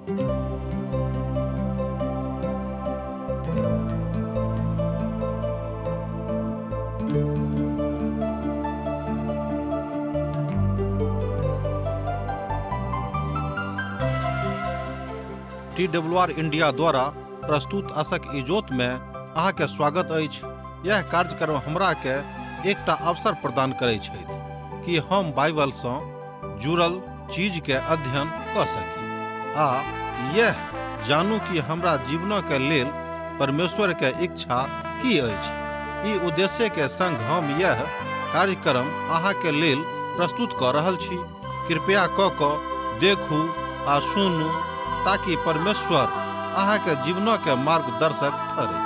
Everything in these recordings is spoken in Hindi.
TWR इंडिया द्वारा प्रस्तुत आशक इजोत में अहाँ के स्वागत अछि। यह कार्यक्रम हमरा के एकटा अवसर प्रदान करैत छथि कि हम बाइबल सँ जुड़ल चीज के अध्ययन क सकी आ यह जानू कि हमरा जीवन के लेल परमेश्वर के इच्छा की अछि। ई उद्देश्य के संग हम यह कार्यक्रम अहाँ के लेल प्रस्तुत क रहल छी। कृपया क देखू आ सुनू ताकि परमेश्वर अहाँ के जीवन के मार्गदर्शक ठहरे।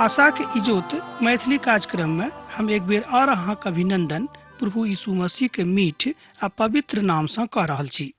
आशा के इजोत मैथिली कार्यक्रम में हम एक बेर और अहाँ के अभिनंदन प्रभु यीशु मसीह के मीठ आ पवित्र नाम से कह रहल छी।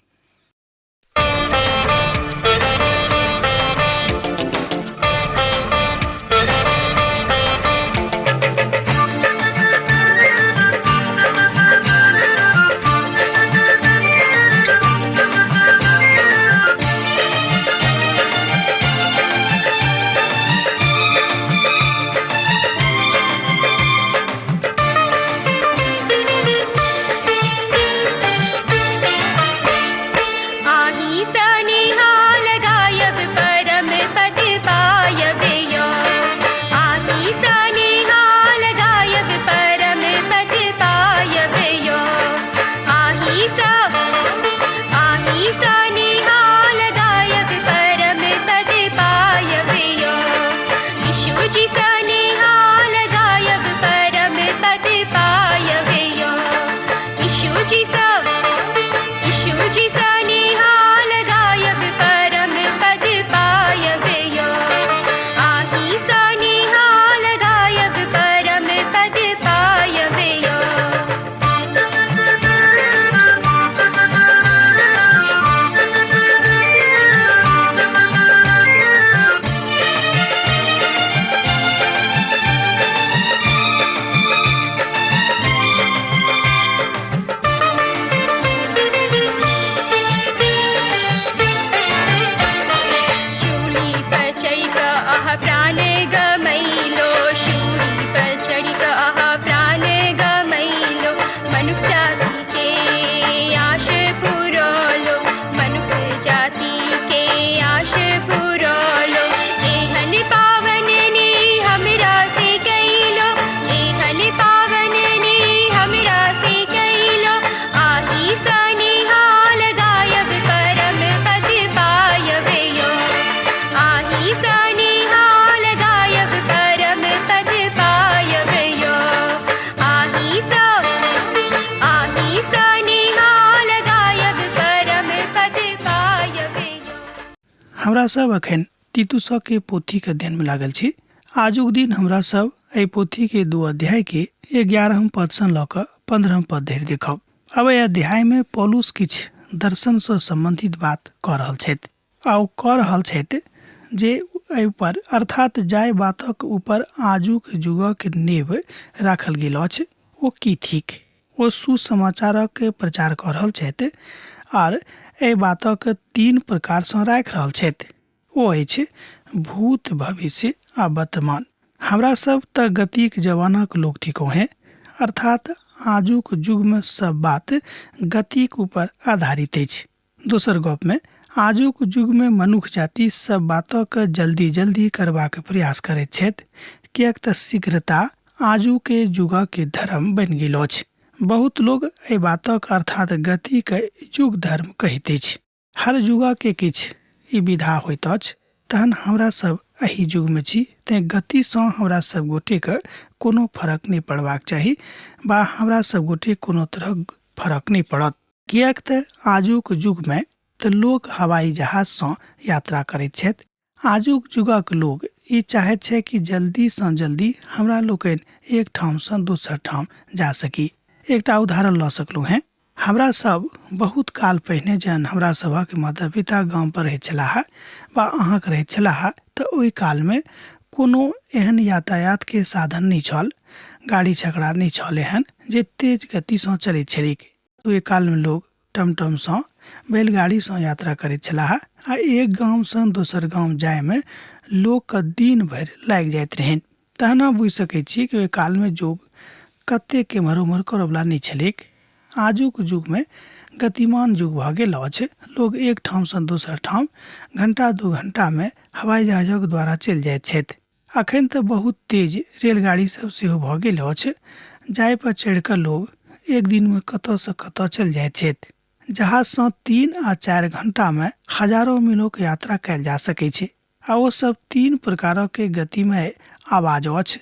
हमरा सब अखन तीतुस के पोथी के अध्ययन में लागल छी। आजुक दिन हमरा सब एहि पोथी के 2 अध्याय के 11 पद से ल क 15 पद धरि देखब। अब एहि अध्याय में पौलुस किछ दर्शन से संबंधित बात क रहल छथि आ ओ क रहल छथि जे एहि पर अर्थात जाय बातक ऊपर आजुक युगक नेव राखल गेल अछि ओ की थिक। ओ सुसमाचारक प्रचार क रहल छथि आर एहि बातक 3 प्रकार से राख रहल छथि। ओ अछि भूत, भविष्य आ वर्तमान। हमरा सब त गतिक जमानाक लोग थिको हैं, अर्थात आजुक युग में सब बात गतिक ऊपर आधारित अछि। दोसर गप में आजुक युग में मनुष्य जाति सब बातक जल्दी जल्दी करबाक प्रयास करैत छथि, कियाक त शीघ्रता आजू के युग के धर्म बन गेल अछि। बहुत लोग एहि बातक अर्थात गति के युग धर्म कहैत अछि। हर युग के किछ ई विधा होइत अछि। तहन हमरा सब एहि युग में छी ते गति से हमरा सब गोटे के कोनो फरक नहीं पड़बाक चाही बा हमरा सब गोटे कोनो तरह फरक नहीं पड़त। कियाक त आजुक युग में त लोग हवाई जहाज से यात्रा करैत छथि। आजुक युगक लोग ई चाहैत छै कि जल्दी से जल्दी हमरा लोकन एक ठाम से दोसर ठाम जा सकी। एकटा उदाहरण ल सकलू हैं। हमरा सब बहुत काल पहिने जन हमरा सबक माता पिता गांव पर रहै छलाह बा अहाँ के रहै छलाह त ओहि काल में कोनो एहन यातायात के साधन नहीं छल, गाड़ी छकड़ा नहीं छल एहन जे तेज गति से चलैत छलिक। ओहि काल में लोग टमटम से बैलगाड़ी सँ यात्रा करैत छलाह आ एक गांव सँ दोसर गांव जाय में लोक के दिन भरि लागि जाइत रहनि। तहना बुझि सकैत छी कि ओहि काल में युग कतेक एम्हर उम्हर करवला नहि छलैक। आजुक युग में गतिमान युग भऽ गेल अछि। लोग एक ठाम सँ दोसर ठाम घंटा 2 घंटा में हवाई जहाजक द्वारा चलि जाइत छथि। अखन तऽ बहुत तेज रेलगाड़ी सब सेहो भऽ गेल अछि, जाहि पर चढ़ि कऽ लोग एक दिन में कतऽ सँ कतऽ चलि जाइत छथि। जहाज सँ 3 आ 4 घंटा में हजारों मीलक यात्रा कयल जा सकैत छै आ ओ सब 3 प्रकारक के गतिमय आवाज अछि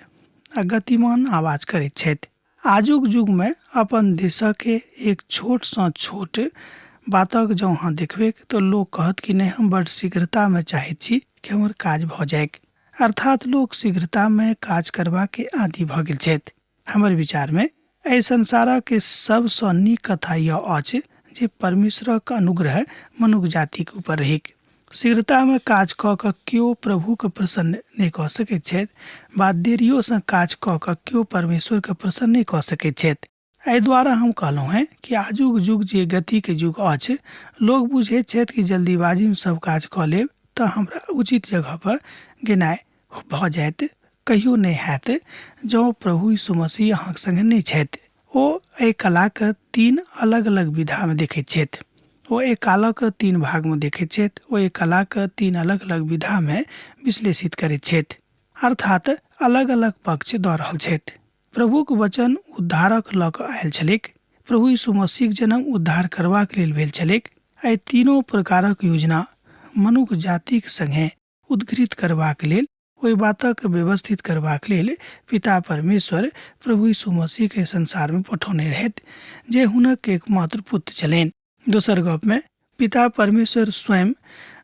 आ गतिमान आवाज करैत छथि। आजुक युग में अपन देशक के एक छोट सँ छोट बातक जँ अहाँ देखबै तो लोग कहत कि नहीं हम बड़ शीघ्रता में चाहैत छी कि हमर काज भऽ जायक। अर्थात लोग शीघ्रता में काज करबा के आदी भऽ गेल छथि। हमर विचार में एहि संसारक के सबसँ नीक कथा यह अछि जे परमेश्वरक अनुग्रह मनुष्य जाति के ऊपर रहैक। शीघ्रता में काज कऽ कऽ केओ प्रभु के प्रसन्न नहि कऽ सकैत छथि, वा देरियो सँ काज कऽ कऽ केओ परमेश्वर के प्रसन्न नहि कऽ सकैत छथि। एहि द्वारा हम कहलहुँ हैं कि आजुक युग जे गति के युग अछि, लोग बुझैत छथि कि जल्दीबाजी में सब काज कऽ लेब तऽ हमरा उचित जगह पर गेनाइ भऽ जायत। कहियो नहि हैत जँ प्रभु यीशु मसीह अहाँक संगे नहि छथि। ओ एहि कला के 3 अलग अलग विधा में देखैत छथि। ओ एहि कालक 3 भाग में देखैत छथि। ओ एहि कला के 3 अलग अलग विधा में विश्लेषित करैत छथि, अर्थात अलग अलग पक्ष दऽ रहल छथि। प्रभुक वचन उद्धारक लऽ कऽ आयल छलैक। प्रभु यीशु मसीहक जन्म उद्धार करबाक लेल भेल छलैक। एहि तीनों प्रकारक योजना मनुष्य जातिक संगे उद्घृत करबाक लेल, ओहि बातक व्यवस्थित करबाक लेल पिता परमेश्वर प्रभु यीशु मसीह के संसार में पठौने रहथि, जे हुनक एकमात्र पुत्र छलनि। दोसर गप में पिता परमेश्वर स्वयं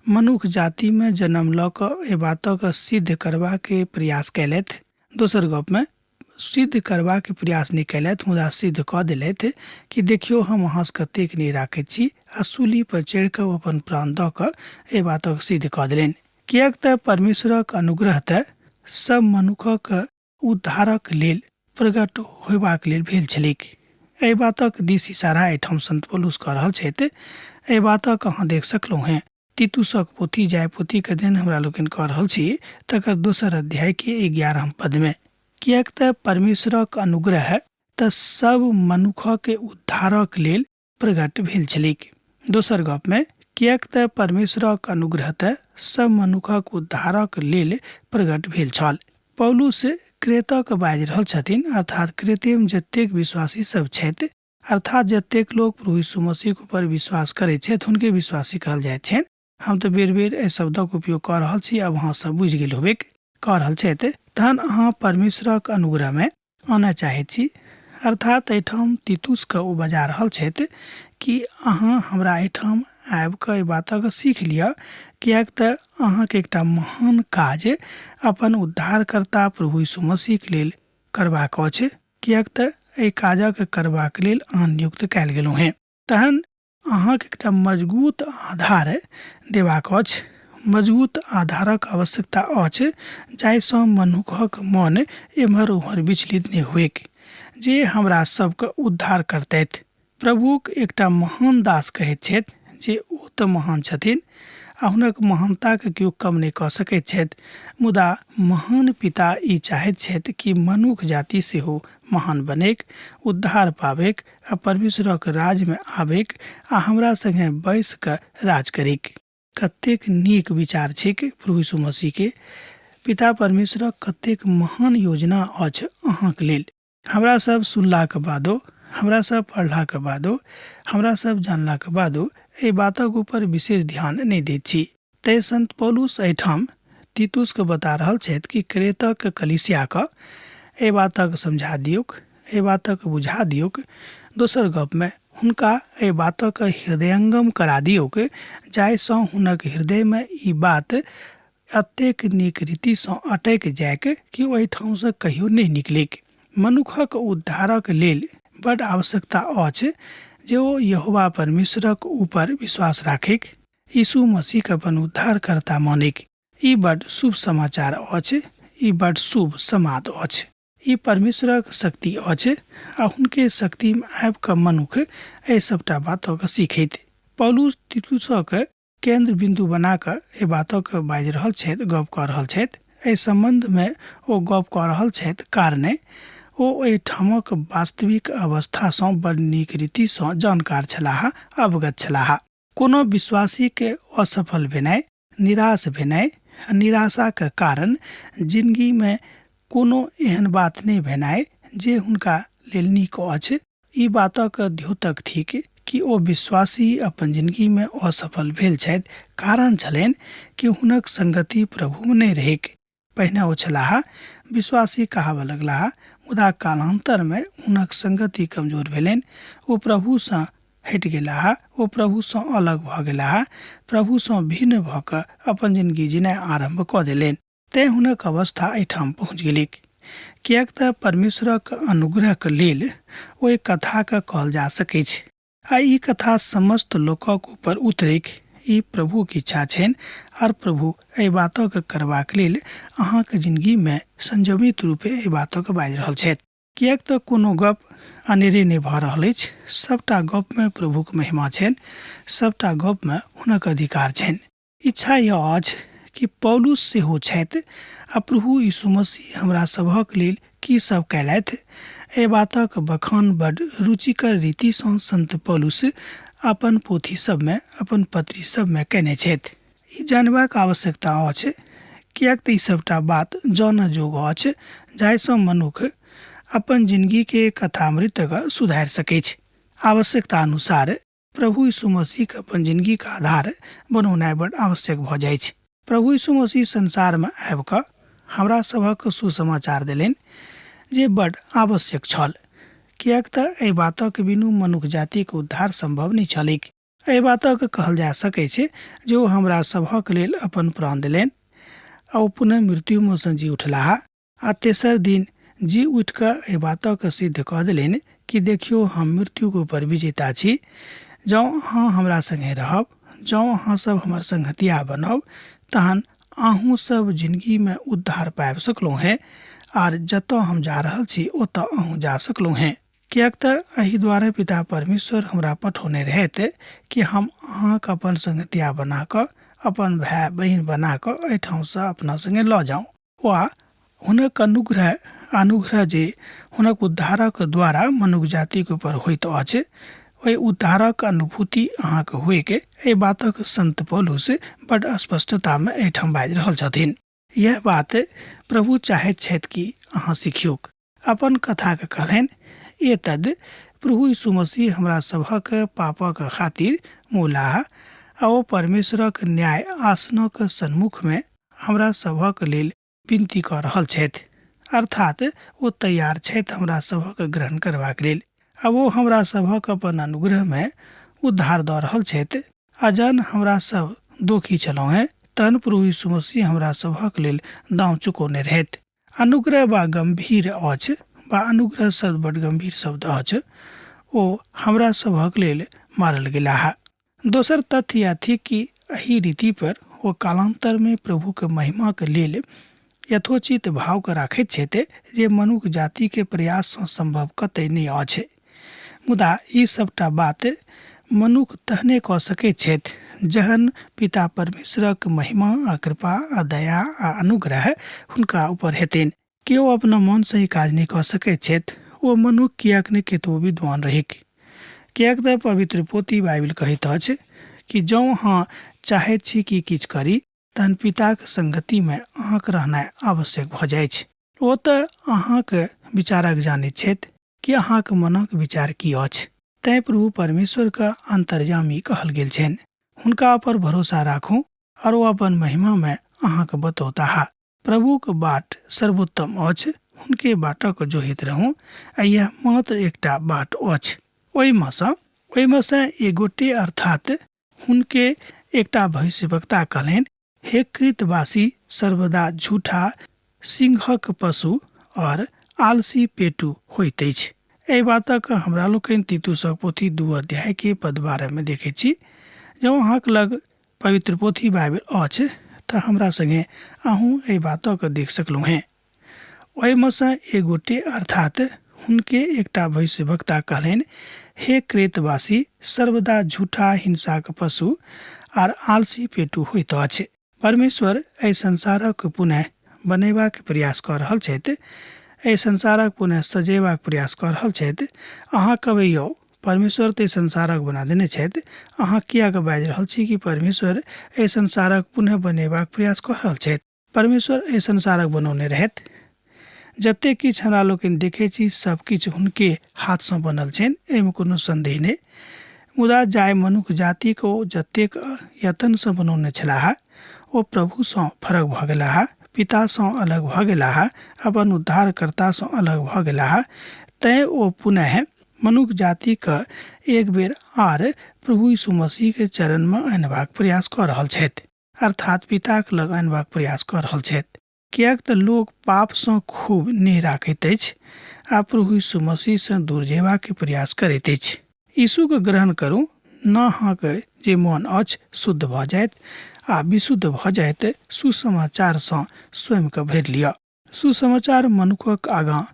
मनुष्य जाति में जन्म लऽ कऽ एहि बातक सिद्ध करबा के प्रयास कयलथि। दोसर गप में सिद्ध करबा के प्रयास नहीं कयलथि, मुदा सिद्ध कऽ देलथि कि देखियो हम अहाँ से कतेक नहीं राखैत छी, आ सूली पर चढ़ि कऽ अपन प्राण दऽ कऽ एहि बातक सिद्ध कऽ देलनि। किएक तऽ परमेश्वरक अनुग्रह तऽ सब मनुखक उद्धारक लेल प्रकट होयबाक लेल भेल छलैक। एहि बातक दिस इशारा एहिठाम संत पौलुस कऽ रहल छथि। एहि बातक अहाँ देख सकलहुँ हैं तीतुसक पोथी जाय पोथी के अध्ययन हमरा लोकनि कऽ रहल छी, तकर दोसर अध्याय के 11 पद में। किएक तऽ परमेश्वरक अनुग्रह तऽ सब मनुखक के उद्धारक लेल प्रकट भेल छलैक। दोसर गप में किएक तऽ परमेश्वरक अनुग्रह तऽ सब मनुखक उद्धारक लेल प्रकट भेल छल। पौलुस क्रेतक बाजि रहल छथिन, अर्थात क्रेते में जतेक विश्वासी सब छथि, अर्थात जतेक लोग प्रभु यीशु मसीह के ऊपर विश्वास करैत छथि हुनके विश्वासी कहल जाइत छनि। हम तऽ बेर बेर एहि शब्दक उपयोग कऽ रहल छी, अब अहाँ सब बुझि गेल होबे कऽ रहल छथि। तहन अहाँ परमेश्वरक अनुग्रह में आना चाहैत छी, अर्थात एहिठाम तीतुस के ओ बजा रहल छथि कि अहाँ हमरा एहिठाम आबि कऽ एहि बातक सीख लिअ, किएक तऽ अहाँके एकटा महान काज अपन उद्धारकर्ता प्रभु यीशु मसीह के लेल करबाक अछि। किएक तऽ एहि काजक करबाक लेल अहाँ नियुक्त कयल गेलहुँ हैं। तहन अहाँके एकटा मजबूत आधार देबाक अछि। मजबूत आधारक आवश्यकता अछि, जाहिसँ मनुखक मन एम्हर उम्हर विचलित नहि हुएक, जे हमरा सबके उद्धार करतैथ। प्रभुक एकटा महान दास कहैत छथि जे ओ तऽ महान छथिन आ हुनक महानता के केओ कम नहीं कऽ सकैत छथि, मुदा महान पिता ई चाहैत छथि कि मनुष्य जाति सेहो महान बनेक, उद्धार पाबेक आ परमेश्वरक राज में आबेक आ हमरा संगे बैस कऽ राज करेक। कतेक नीक विचार छैक प्रभु यीशु मसीह के। पिता परमेश्वरक कतेक महान योजना अछि अहाँक लेल। हमरा सब सुनलाक बादो, हमरा सब पढ़लाक बादो, हमरा सब जानलाक बादो एहि बातक ऊपर विशेष ध्यान नहीं दैत छी। तै संत पौलुस एहिठाम तीतुस के बता रहल छथि कि क्रेतक कलीसिया के एहि बातक समझा दियौक, एहि बातक बुझा दियौक। दोसर गप में हुनका एहि बातक हृदयंगम करा दियौक, जाहिसँ हुनक हृदय में ई बात एतेक नीक रीति सँ अटैक जायक कि ओहिठाम से कहियो नहीं निकलेक। मनुखक उद्धारक लेल बड़ आवश्यकता अछि जे ओ यहोवा परमेश्वरक ऊपर विश्वास राखेक, यीशु मसीह के अपन उद्धारकर्ता मानेक। ई बड़ शुभ समाचार अछि, ई बड़ शुभ समाद अछि। ई परमेश्वरक शक्ति अछि आ हुनके शक्ति में आबि कऽ मनुख एहि सबटा बातक सीखैत पौलुस तीतुसक केंद्र बिंदु बनाकर ए बातक बाजि रहल छथि, गप कऽ रहल छथि। एहि संबंध में ओ गप कऽ रहल छथि कारणे ओ एहि ठामक वास्तविक अवस्था सँ बड़ नीक रीति सँ जानकार छलाह, अवगत छलाह। कोनो विश्वासी के असफल भेनाइ, निराश भेनाइ, निराशा के कारण जिंदगी में कोनो एहन बात नहीं भेनाइ जे हुनका लेल नीक अछि, ई बातक द्योतक थिक कि ओ विश्वासी अपन जिंदगी में असफल भेल छथि। कारण छलनि कि हुनक संगति प्रभु में नहीं रहैक। पहिने ओ छलाह विश्वासी कहाबऽ लगलाह, मुदा कालांतर में हुनक संगति कमजोर भेलनि। ओ प्रभु सँ हटि गेलाह, ओ प्रभु सँ अलग भऽ गेलाह, प्रभु सँ भिन्न भऽ कऽ अपन जिंदगी जीनाइ आरंभ कऽ देलनि। तें हुनक अवस्था एहिठाम पहुँच गेलिक। किएक तऽ परमेश्वरक अनुग्रहक लेल ओहि कथाक कहल जा सकै छै। आ ई कथा समस्त लोकक ऊपर उतरैक ई प्रभुक इच्छा छनि, और प्रभु एहि बातक करबाक लेल अहाँक जिंदगी में संयमित रूपे एहि बातक बाजि रहल छथि। किएक तऽ कोनो गप अनेरे नहि भऽ रहल अछि। सबटा गप में प्रभुक महिमा छनि, सबटा गप में हुनक अधिकार छनि। इच्छा यह अछि कि पौलुस सेहो छथि आ प्रभु यीशु मसीह हमरा सभक लेल की सब कयलथि, एहि बातक बखान बड़ रुचिकर रीति सँ संत पौलुस अपन पोथी सब में, अपन पत्री सब में कयने छथि। ई जानबाक आवश्यकता अछि, किएक तऽ ई सबटा बात जानऽ जोग अछि जाहि सँ मनुख अपन जिंदगी के कथामृतक सुधारि सकै छै। आवश्यकता अनुसार प्रभु यीशु मसीह अपन जिंदगी का आधार बनौनाइ बड़ आवश्यक भऽ जाइ छै। प्रभु यीशु मसीह संसार में आबि कऽ हमरा सभक सुसमाचार देलनि जे बड़ आवश्यक छल। किएक तऽ एहि बातक बिनु मनुख जातिक उद्धार संभव नहि छलैक। एहि बातक कहल जा सकै छै जे ओ हमरा सभक लेल अपन प्राण देलनि आ ओ पुनः मृत्यु में सँ जी उठलाह आ तेसर दिन जी उठि कऽ एहि बातक सिद्ध कऽ देलनि कि देखियौ हम मृत्यु के ऊपर विजेता छी। जँ अहाँ हमरा संगे रहब, जँ अहाँ सब हमर संगतिया बनब, तहन अहूँ सब जिंदगी में उद्धार पाबि सकलहुँ हैं, आर जतऽ हम जा रहल छी ओतऽ अहूँ जा सकलहुँ हैं। किएक तऽ एहि दुआरे पिता परमेश्वर हमरा पठौने रहथि कि हम अहाँक अपन संगतिया बना कऽ, अपन भाई बहिन बना कऽ एहि ठाम सँ अपना संगे लऽ जाऊँ। वा हुनक अनुग्रह जे हुनक उद्धारक द्वारा मनुष्य जातिक ऊपर होइत अछि, ओहि उद्धारक अनुभूति अहाँके होइके एहि बातक संत पौलुस बड़ स्पष्टता में एहिठाम बाजि रहल छथिन। यह बात प्रभु चाहैत छथि कि अहाँ सिखियोक। अपन कथाक कहलनि, एतद प्रभु यीशु मसीह हमरा सभक पापक खातिर मौलाह आ ओ परमेश्वरक न्याय आसनक सन्मुख में हमरा सभक लेल विनती कऽ रहल छथि। अर्थात ओ तैयार छथि हमरा सभक ग्रहण करबाक लेल। अब वो हमरा सभक अपन अनुग्रह में उद्धार दऽ रहल छथि। आ जहन हमरा सब दोखी छलहुँ हैं, तहन प्रभु यीशु मसीह हमरा सभक लेल दाम चुकौने रहथि। अनुग्रह बा गंभीर अछि, बा अनुग्रह शब्द बड़ गंभीर शब्द अछि। ओ हमरा सभक लेल मारल गेलाह। दोसर तथ्य यह थी कि एही रीति पर ओ कालांतर में प्रभु के महिमा के लेल यथोचित भाव के राखैत छथि जे मनुष्य जाति के प्रयास सँ संभव कतई नहीं अछि। मुदा ई सबटा बात मनुख तहने कऽ सकैत छथि जहन पिता परमेश्वरक महिमा आ कृपा आ दया आ अनुग्रह हुनका ऊपर हेतनि। केओ अपना मन से ही काज नहीं कऽ सकैत छथि, ओ मनुख किएक नहीं केतबो विद्वान रहैक। किएक तऽ पवित्र पोथी बाइबिल कहैत अछि कि जँ अहाँ चाहैत छी कि किछु करी, तहन पिताक संगति में अहाँक रहनाइ आवश्यक भऽ जाइ छै। ओ तऽ अहाँक विचारक जानैत छथि कि अहाँक मनक विचार की अछि। तैं प्रभु परमेश्वर का अंतर्यामी कहल गेल छनि। हुनका पर भरोसा राखू और ओ अपन महिमा में अहाँके बतौताह। प्रभु के बाट सर्वोत्तम अछि, हुनके बाटक जोहित रहू आ यह मात्र एकटा बाट अछि। ओहिमे सँ एक गोटे अर्थात हुनके एकटा भविष्यवक्ता कहलनि, हे कृतवासी सर्वदा झूठा सिंहक पशु और आलसी पेटू होइत अछि। एहि बातक हमरा लोकनि तीतुसक पोथी 2 अध्याय के पद 12 में देखे छी। जँ अहाँक लग पवित्र पोथी बाइबिल अछि तऽ हमरा संगे अहूँ एहि बातक देख सकलहुँ हैं। ओहिमे सँ एक गोटे अर्थात हुनके एकटा भविष्यवक्ता कहलनि, हे क्रेतवासी सर्वदा झूठा हिंसा के पशु आर आलसी पेटू होइत अछि। परमेश्वर एहि संसारक पुनः बनेबाक प्रयास कऽ रहल छथि, एहि संसारक पुनः सजेबाक प्रयास कऽ रहल छथि। अहाँ कहबै यौ परमेश्वर तऽ संसारक बना देने छथि, अहाँ किया के बाजि रहल छी कि परमेश्वर एहि संसारक पुनः बनेबाक प्रयास कऽ रहल छथि। परमेश्वर एहि संसारक बनौने रहथि। जतेक किछु हमरा लोकनि देखै छी सब किछु हुनके हाथसँ बनल छनि, एहिमे कोनो संदेह नहि। मुदा जाय मनुष्य जाति को जतेक यत्नसँ बनौने छलाह ओ प्रभुसँ फरक भऽ गेलाह, पितासँ अलग भऽ गेलाह, अपन उद्धारकर्तासँ अलग भऽ गेलाह। तैँ ओ पुनः मनुष्य जातिके एक बेर आर प्रभु यीशु मसीह के चरणमे अनबाक प्रयास कऽ रहल छथि, अर्थात पिताक लग अनबाक प्रयास कऽ रहल छथि। किएक तऽ लोक पापसँ खूब नेह राखैत अछि आ प्रभु यीशु मसीहसँ दूर जेबाक प्रयास करैत अछि। यीशुके ग्रहण करू, न अहाँके जे मन अछि शुद्ध भऽ जायत आ विशुद्ध भऽ जायत। सुसमाचारसँ स्वयंके भरि लिअ। सुसमाचार मनुखक आगाँ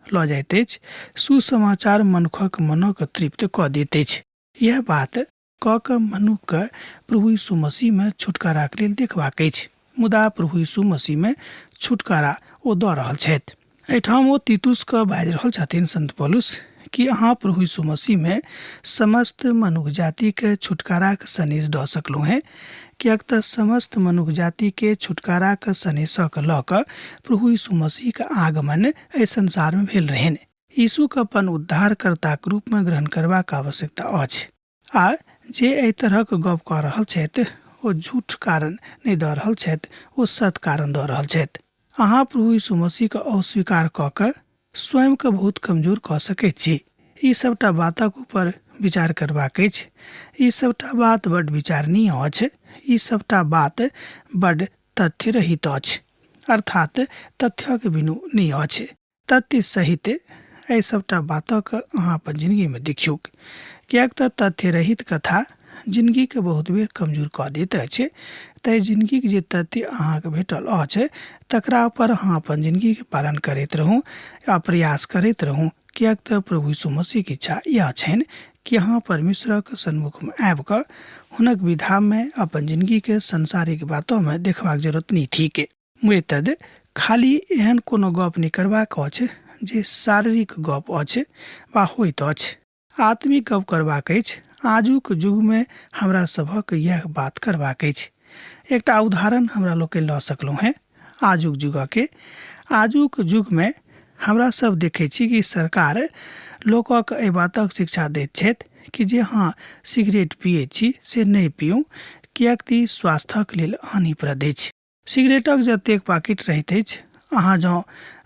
लऽ जाइत अछि, सुसमाचार मनुखक मनक तृप्त कऽ दैत अछि। यह बात कऽ कऽ मनुष्यके प्रभु यीशु मसीहमे छुटकाराक लेल देखबाक अछि। मुदा प्रभु यीशु मसीहमे छुटकारा ओ दऽ रहल छथि। एहिठाम ओ तीतुसके बाजि रहल छथिन संत पौलुस कि अहाँ प्रभु यीशु मसीहमे समस्त मनुष्य जातिके छुटकाराक सनेश दऽ सकलहुँ हैं। किएक तऽ समस्त मनुष्य जातिके छुटकाराक सनेशक लऽ कऽ प्रभु यीशु मसीहके आगमन एहि संसारमे भेल रहनि। यीशुके अपन उद्धारकर्ताक रूपमे ग्रहण करबाक आवश्यकता अछि। आ जे एहि तरहक गप कऽ रहल छथि ओ झूठ कारण नहि दऽ रहल छथि, ओ सत कारण दऽ रहल छथि। अहाँ प्रभु यीशु मसीहके अस्वीकार कऽ कऽ स्वयंके बहुत कमजोर कऽ सकैत छी। ई सबटा बातक ऊपर विचार करबाक अछि। ई सबटा बात बड्ड विचारणीय अछि। ई सबटा बात बड्ड तथ्य रहित अछि, अर्थात तथ्यक बिनु नहि अछि। तथ्य सहित एहि सबटा बातक अहाँ अपन जिंदगीमे देखियौ। किएक तऽ तथ्य रहित कथा जिंदगीके बहुत बेर कमजोर कऽ दैत अछि। तै जिंदगीके जे तथ्य अहाँके भेटल अछि तकरा पर अहाँ अपन जिंदगीके पालन करैत रहू आ प्रयास करैत रहू। किएक तऽ प्रभु यीशु मसीहके इच्छा इएह छनि कि अहाँ परमेश्वरक सन्मुखमे आबि कऽ हुनक विधामे अपन जिंदगीके संसारिक बातोमे देखबाक जरूरत नहि थिक। मुदा खाली एहन कोनो गप नहि करबाक अछि जे शारीरिक गप अछि वा होइत अछि। आत्मिक गप करबाक अछि। आजुक युगमे हमरा सभक यह बात करबाक अछि। एकटा उदाहरण हमरा लोकके लऽ सकलहुँ हैं आजुक युगके। आजुक युगमे हमरा सब देखै छी कि सरकार लोकक एहि बातक शिक्षा दैत छथि कि जे अहाँ सिगरेट पियै छी से नहि पियू, किएक तऽ स्वास्थ्यक लेल हानिप्रद अछि। सिगरेटक जतेक पैकेट रहैत अछि, अहाँ जँ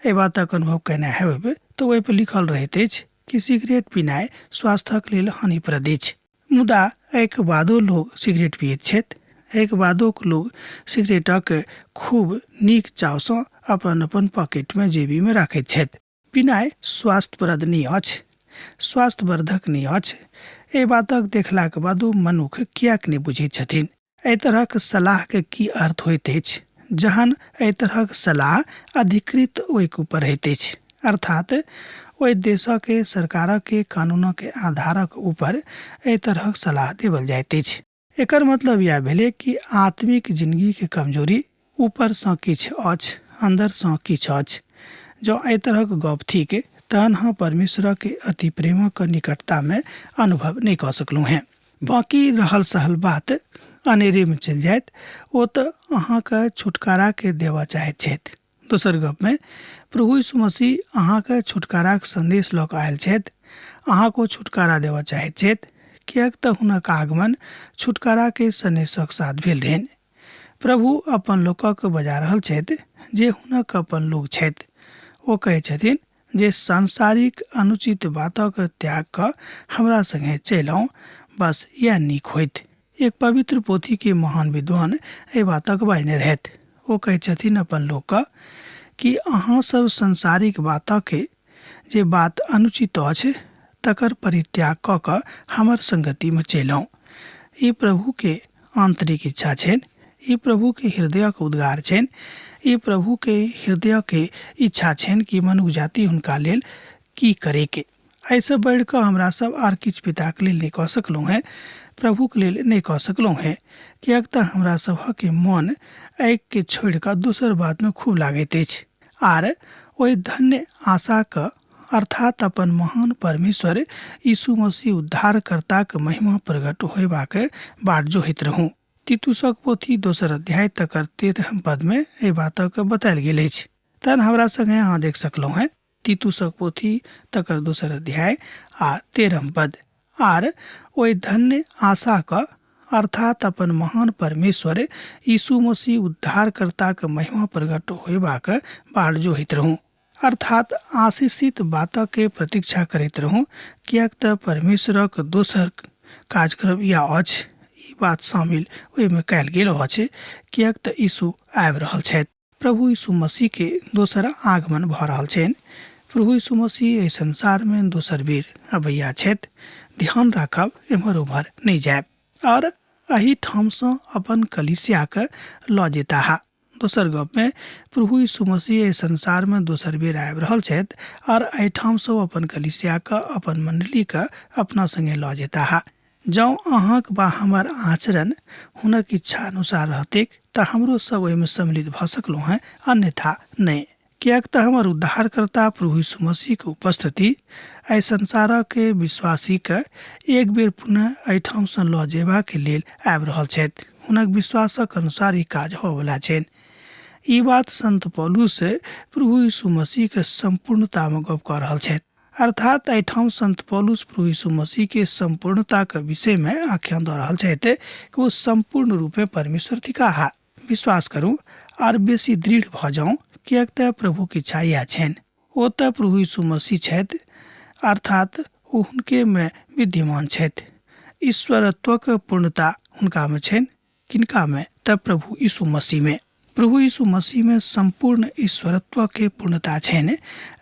एहि बातक अनुभव केने हेबै तऽ ओहिपर लिखल रहैत अछि कि सिगरेट पिनाइ स्वास्थ्यक लेल हानिप्रद अछि। मुदा एहिके बादो लोग सिगरेट पियैत छथि। एहिके बादो लोग सिगरेटक खूब नीक चावसँ अपन अपन पॉकेटमे जेबीमे राखैत छथि। पिनाइ स्वास्थ्यप्रद नहि अछि, स्वास्थ्यवर्धक नहि अछि। एहि बातक देखलाक बादो मनुख किएक नहि बुझैत छथिन। एहि तरहक सलाहके की अर्थ होइत अछि जहन एहि तरहक सलाह अधिकृत ओहिके ऊपर रहैत अछि, अर्थात ओहि देशके सरकारके कानूनके आधारक ऊपर एहि तरहक सलाह देवल जाइत अछि। एकर मतलब यह भेलै कि आत्मिक जिंदगीके कमजोरी ऊपरसँ किछु अछि, अन्दरसँ किछु अछि। जँ एहि तरहक गप थिक तहन हम परमेश्वरके अति प्रेमक निकटतामे अनुभव नहि कऽ सकलहुँ हैं। बाँकी रहल सहल बात अनेरेमे चलि जायत, ओ तऽ अहाँके छुटकाराके देबऽ चाहैत छथि। दोसर गपमे प्रभु यीशु मसीह अहाँके छुटकाराक संदेश लऽ कऽ आयल छथि, अहाँको छुटकारा देबऽ चाहैत छथि। किएक तऽ हुनक आगमन छुटकाराके संदेशक साथ भेल रहनि। प्रभु अपन लोकक बजा रहल छथि जे हुनक अपन लोक छथि। ओ कहै छथिन जे सांसारिक अनुचित बातक त्याग कऽ हमरा संगे चलि आउ, बस यह नीक होइत। एक पवित्र पोथी के महान विद्वान एहि बातक बाजने रहथि। ओ कहै छथिन अपन लोक कि अहाँ सब सांसारिक बातके जे बात अनुचित अछि तकर परित्याग कऽ कऽ हमर संगतिमे चलि आउ। ई प्रभुके आंतरिक इच्छा छनि, ई प्रभुके हृदयक उद्गार छनि, ई प्रभुके हृदयके इच्छा छनि कि मनुष्य जाति हुनका लेल की करैके। ऐसे बढ़ कऽ हमरा सब आर किछु पिताक लेल नहि कऽ सकलहुँ हैं, प्रभुक लेल नहि कऽ सकलहुँ हैं, किएक तऽ हमरा सभक मन एक के छोड़ि कऽ दोसर बात में खूब लागैत अछि। आर ओहि धन्य आशाक अर्थात अपन महान परमेश्वर यीशु मसीह उद्धारकर्ताक महिमा प्रकट होयबाक बाट जोहैत रहूँ। तीतुसक पोथी 2 अध्याय तक 13 पद में एहि बातक बतायल गेल अछि। तहन हमरा संगे अहाँ देख सकलहुँ हैं तीतुसक पोथी तकर 2 अध्याय आ 13 पद। आर ओहि धन्य आशाक अर्थात अपन महान परमेश्वर यीशु मसीह उद्धारकर्ताक महिमा प्रकट होयबाक बाट जोहैत रहूँ, अर्थात आशीषित बातक के प्रतीक्षा करैत रहूँ, किएक तऽ परमेश्वरक दोसर कार्यक्रम या अछि। ई बात शामिल ओहिमे कयल गेल अछि, किएक तऽ यीशु आबि रहल छथि। प्रभु यीशु मसीह के दोसर आगमन भऽ रहल छनि। प्रभु यीशु मसीह एहि संसार में दोसर बेर अबैया छथि। ध्यान राखब, एम्हर उम्हर नहीं जायब और एही ठाम सँ अपन कलीसिया के लऽ जेताह। दोसर गप में प्रभु यीशु मसीह एहि संसार में दोसर बेर आबि रहल छथि और एहि ठाम सँ अपन कलीसिया के अपन मंडली के अपना संगे लऽ जेताह। जँ अहाँक बा हमर आचरण हुनक इच्छा अनुसार रहतैक तऽ हमरो सब ओहिमे सम्मिलित भऽ सकलहुँ हैं, अन्यथा नहीं। किएक तऽ हमर उद्धारकर्ता प्रभु यीशु मसीह के उपस्थिति एहि संसारक के विश्वासी के एक बेर पुनः एहिठाम सँ लऽ जेबाक लेल आबि रहल छथि। हुनक विश्वासक अनुसार ई काज होबला छनि। ई बात संत पौलुस प्रभु यीशु मसीह के संपूर्णता में गप कऽ रहल छथि, अर्थात एहिठाम संत पौलुस प्रभु यीशु मसीह के संपूर्णता के विषय में आख्यान दऽ रहल छथि कि वो संपूर्ण रूपे परमेश्वर थिकाह। विश्वास करूं और बेसी दृढ़ भऽ जाऊं, किएक तऽ प्रभु की इच्छा इएह छनि। ओ तऽ प्रभु यीशु मसीह छथि, अर्थात ओ हुनके में विद्यमान छथि। ईश्वरत्वक पूर्णता हुनका में छनि। किनका में? तऽ प्रभु यीशु मसीह में। प्रभु यीशु मसीह में संपूर्ण ईश्वरत्व के पूर्णता छनि।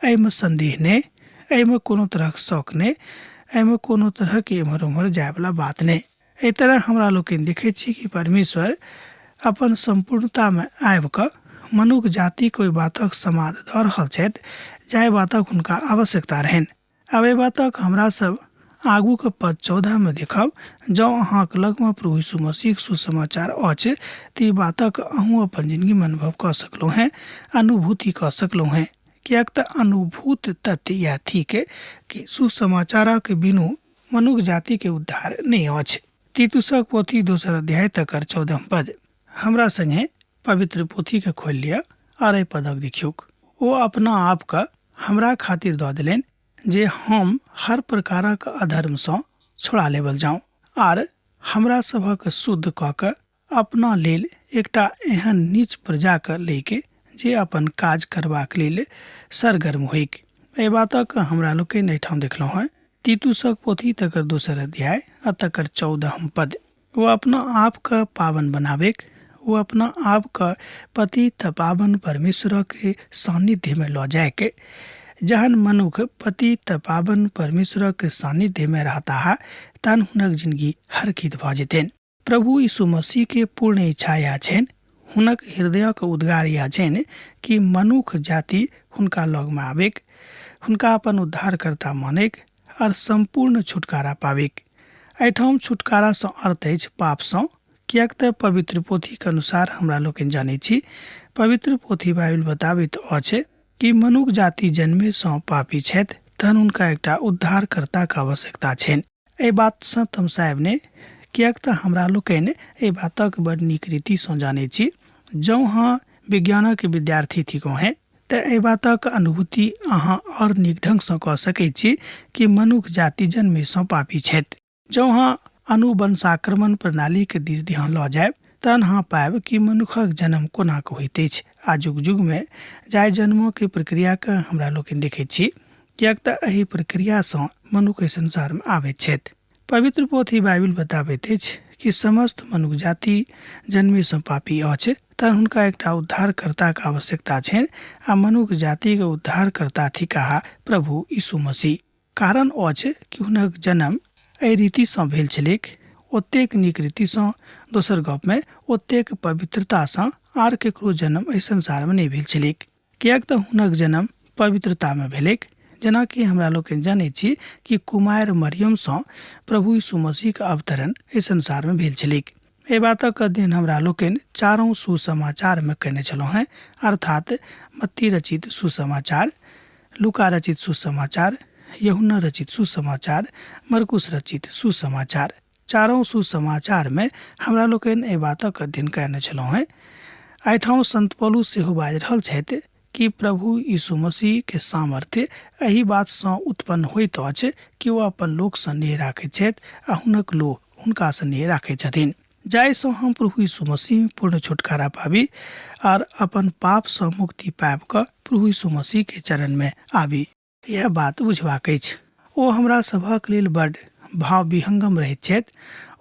एहिमे संदेह नहीं, एहिमे कोनो तरह शौक नहीं, एहिमे कोनो तरह के एम्हर उम्हर जाय वाला बात नहीं। एहि तरह हमरा लोग देखे छी कि परमेश्वर अपन संपूर्णता में आबि कऽ मनुष्य जाति कोई बातक समाद दऽ रहल छथि, जाहि बातक हुनका आवश्यकता रहनि। अब एहि बातक हमरा सब आगू के पद 14 में देखब। जँ अहाँक लग में प्रभु यीशु मसीह सुसमाचार अछि तऽ ई बातक अहूँ अपन जिंदगी में अनुभव कऽ सकलहुँ हैं, अनुभूति कऽ सकलहुँ हैं। किएक तऽ अनुभूत तथ्य यह थिक कि सुसमाचारक बिनु मनुष्य जाति के उद्धार नहीं अछि। तीतुसक पोथी 2 अध्याय तक 14 पद। हमरा संगे पवित्र पोथी के खोल लिया और एहि पदक देखियोक। ओ अपना आप का हमरा खातिर दऽ देलनि जे हम हर प्रकारक अधर्म सँ छोड़ा लेवल जाऊं आर हमरा सभक शुद्ध कऽ कऽ अपना लेल एकटा एहन नीच प्रजा के लेके जे अपन काज करबाक लेल सरगर्म होइक। एहि बातक हमरा लोग एहिठाम देखलहुँ हैं तीतुसक पोथी तकर 2 अध्याय आ तकर 14 पद। वो अपना आप का पावन बनावेक, वो अपना आप का पतित पावन परमेश्वर के सानिध्य में लऽ जाए। जहन मनुष्य पतित पावन परमेश्वर के सानिध्य में रहता है तहन हुनक जिंदगी हरखित भऽ जेतनि। प्रभु यीशु मसीह के पूर्ण इच्छा यह छनि, हुनक हृदयक उद्गार यह छनि कि मनुष्य जाति हुनका लग में आवेक, हुनका अपन उद्धारकर्ता मानेक और संपूर्ण छुटकारा पावेक। एहिठाम छुटकारा सँ अर्थ अछि पाप सँ। किएक तऽ पवित्र पोथी के अनुसार हमरा लोग जानै छी, पवित्र पोथी बाइबल बताबैत अछि कि मनुष्य जाति जन्मे सँ पापी छथि, तहन हुनका एकटा उद्धारकर्ता के आवश्यकता छनि। एहि बात सँ तमसायब नहि, किएक तऽ हमरा लोग एहि बातक बड़ नीक रीति सँ जानै छी। जँ अहाँ विज्ञानक विद्यार्थी थिकहुँ हैं तऽ एहि बातक अनुभूति अहाँ और नीक ढंग सँ कऽ सकैत छी कि मनुष्य जाति जन्मे सँ पापी छथि। जँ अहाँ अनुवंशाक्रमण प्रणाली के दिस ध्यान लऽ जायब तहन अहाँ पायब कि मनुष्यक जन्म कोना के होइत अछि। आ जुग जुग में जाय जन्म के प्रक्रिया के हमरा लोग देखैत छी, किएक तऽ एहि प्रक्रिया सँ मनुष्य संसार में आबैत छथि। पवित्र पोथी बाइबल बताबैत अछि कि समस्त मनुष्य जाति जन्मे सँ पापी अछि, तहन हुनका एकटा उद्धारकर्ता के आवश्यकता छनि आ मनुष्य जाति के उद्धारकर्ता थिकाह प्रभु यीशु मसीह। कारण अछि कि हुनक जन्म एहि रीति सँ भेल छलैक, ओतेक नीक रीति सँ। दोसर गप में ओतेक पवित्रता सँ आर केकरो जन्म एहि संसार में नहीं भेल छलैक, किएक तऽ हुनक जन्म पवित्रता में भेलैक। जेना कि हमरा लोग जानै छी कि कुमार मरियम सँ प्रभु यीशु मसीह के अवतरण इस संसार में भेल छलिक। ए बातक अध्ययन हमरा लोग चारों सुसमाचार में कने छलौ हैं, अर्थात मत्ती रचित सुसमाचार, लूका रचित सुसमाचार, यूहन्ना रचित सुसमाचार, मरकुस रचित सुसमाचार। चारों सुसमाचार में हमरा लोग ए बातक अध्ययन कने छलौ हैं। आइठाम संत पौलुस सेहो बाजि रहल छथि कि प्रभु यीशु मसीह के सामर्थ्य एही बात सँ उत्पन्न होइत अछि कि ओ अपन लोक सँ नेह राखैत छथि आ हुनक लोक हुनका सँ नेह राखैत छथिन, जाहि सँ हम प्रभु यीशु मसीह में पूर्ण छुटकारा पाबी और अपन पाप सँ मुक्ति पाबि कऽ प्रभु यीशु मसीह के चरण में आबी। यह बात बुझबाक अछि। ओ हमरा सभक लेल बड़ भाव विहंगम रहैत छथि।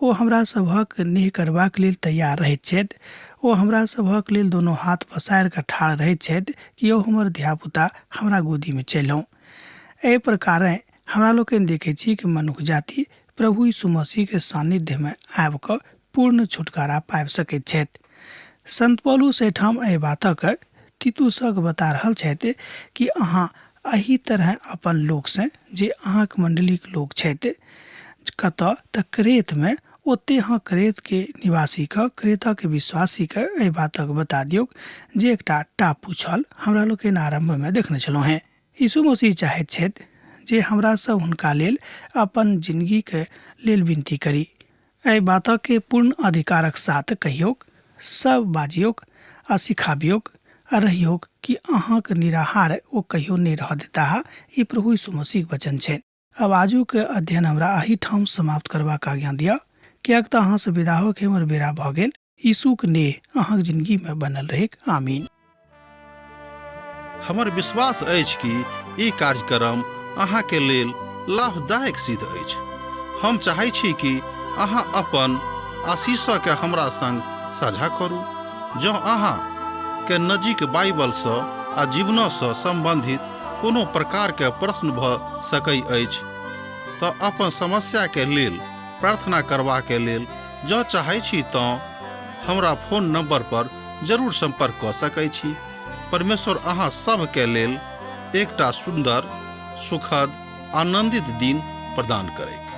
ओ हमरा सभक नेह करबाक लेल तैयार रहैत छथि। ओ हमरा सभक लेल दोनों हाथ पसारि कऽ ठाढ़ रहैत छथि कि ओ हमर धियापुता हमरा गोदी में चलौं। एहि प्रकारे हमरा लोग देखै छी कि मनुष्य जाति प्रभु यीशु मसीह के सानिध्य में आबि कऽ पूर्ण छुटकारा पाबि सकैत छथि। संत पौलुस एहिठाम एहि बातक तीतुसक बता रहल छथि कि अहाँ एही तरह अपन लोक से जे अहाँक मंडलीक लोक छथि कतऽ तऽ क्रेत में, ओते अहाँ क्रेत के निवासी के, क्रेता के विश्वासी के एहि बातक बता दियौ जे एकटा टापू छल। हमरा लोग आरंभ में देखने छलौ हैं। यीशु मसीह चाहैत छथि जे हमरा सब हुनका लेल अपन जिंदगी के लेल विनती करी। एहि बातक के पूर्ण अधिकारक साथ कहियोक, सब बाजियोक आ सिखाबियोक आ रहियोक कि अहाँक निराहार ओ कहियो नहीं रह देता। ई प्रभु यीशु मसीह के वचन छै। अब आजू के अध्ययन हमरा एही ठाम समाप्त करबाक आज्ञा दिया, कियाक तऽ अहाँ से विदा होके हमर बेरा भऽ गेल। यीशु के नेह अहाँक जिंदगी में बनल रहेक। आमीन। हमर विश्वास अछि कि ई कार्यक्रम अहाँ के लेल लाभदायक सिद्ध अछि। हम चाहै छी कि अहाँ अपन आशीषक के हमरा संग साझा करू। जँ अहाँ के नजीक बाइबल सँ आ जीवन सँ संबंधित कोनो प्रकार के प्रश्न भऽ सकै अछि तऽ अपन समस्या के लेल प्रार्थना करबा के लेल जँ चाहै छी तऽ हमरा फोन नंबर पर जरूर संपर्क कऽ सकै छी। परमेश्वर अहाँ सब के लेल एकटा सुंदर, सुखद, आनंदित दिन प्रदान करै।